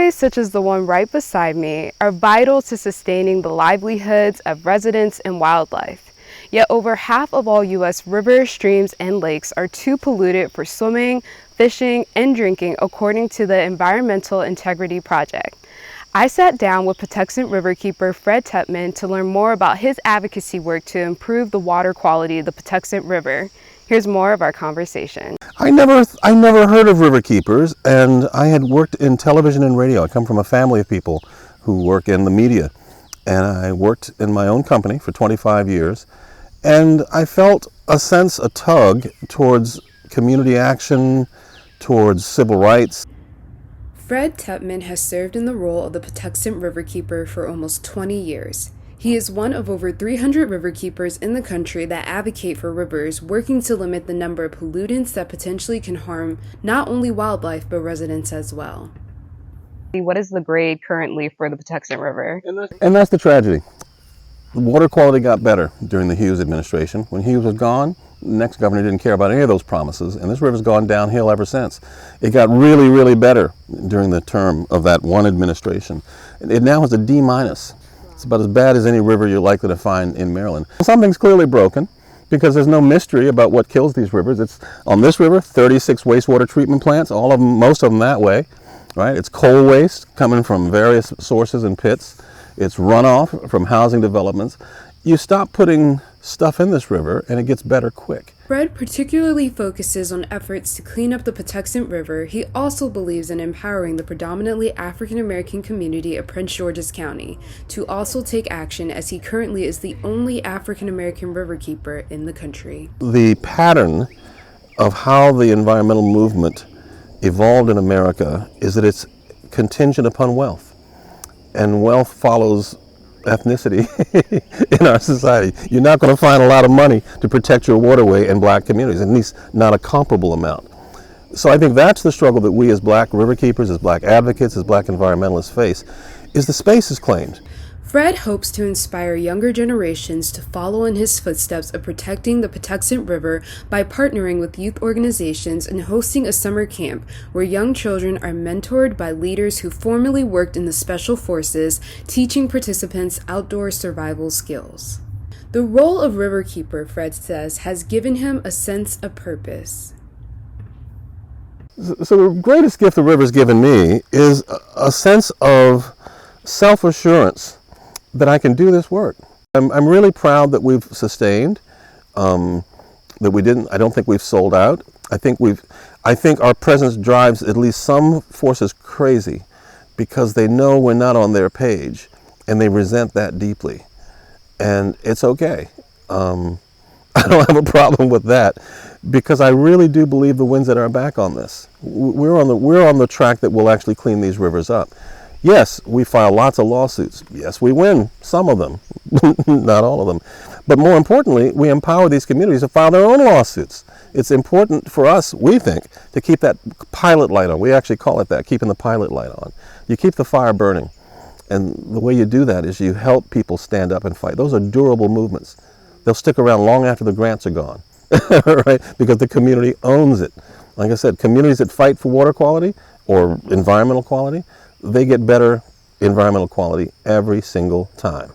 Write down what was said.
Waterways, such as the one right beside me, are vital to sustaining the livelihoods of residents and wildlife. Yet over half of all U.S. rivers, streams, and lakes are too polluted for swimming, fishing, and drinking, according to the Environmental Integrity Project. I sat down with Patuxent Riverkeeper Fred Tutman to learn more about his advocacy work to improve the water quality of the Patuxent River. Here's more of our conversation. I never heard of Riverkeepers, and I had worked in television and radio. I come from a family of people who work in the media, and I worked in my own company for 25 years, and I felt a tug towards community action, towards civil rights. Fred Tutman has served in the role of the Patuxent Riverkeeper for almost 20 years. He is one of over 300 riverkeepers in the country that advocate for rivers, working to limit the number of pollutants that potentially can harm not only wildlife but residents as well. What is the grade currently for the Patuxent River? And that's the tragedy. The water quality got better during the Hughes administration. When Hughes was gone, the next governor didn't care about any of those promises, and this river's gone downhill ever since. It got really, really better during the term of that one administration. It now has a D-. It's about as bad as any river you're likely to find in Maryland. Something's clearly broken because there's no mystery about what kills these rivers. It's on this river, 36 wastewater treatment plants, all of them, most of them that way, right? It's coal waste coming from various sources and pits. It's runoff from housing developments. You stop putting stuff in this river and it gets better quick. Fred particularly focuses on efforts to clean up the Patuxent River. He also believes in empowering the predominantly African American community of Prince George's County to also take action, as he currently is the only African American riverkeeper in the country. The pattern of how the environmental movement evolved in America is that it's contingent upon wealth, and wealth follows ethnicity in our society. You're not going to find a lot of money to protect your waterway in black communities, at least not a comparable amount. So I think that's the struggle that we as black riverkeepers, as black advocates, as black environmentalists face, is the space is claimed. Fred hopes to inspire younger generations to follow in his footsteps of protecting the Patuxent River by partnering with youth organizations and hosting a summer camp where young children are mentored by leaders who formerly worked in the Special Forces, teaching participants outdoor survival skills. The role of Riverkeeper, Fred says, has given him a sense of purpose. So the greatest gift the river's given me is a sense of self-assurance that I can do this work. I'm really proud that we've sustained, that I don't think we've sold out. I think our presence drives at least some forces crazy because they know we're not on their page and they resent that deeply. And it's okay. I don't have a problem with that because I really do believe the wind's at our back on this. We're on the track that will actually clean these rivers up. Yes, we file lots of lawsuits. Yes, we win some of them, not all of them. But more importantly, we empower these communities to file their own lawsuits. It's important for us, we think, to keep that pilot light on. We actually call it that, keeping the pilot light on. You keep the fire burning. And the way you do that is you help people stand up and fight. Those are durable movements. They'll stick around long after the grants are gone, right? Because the community owns it. Like I said, communities that fight for water quality or environmental quality, they get better environmental quality every single time.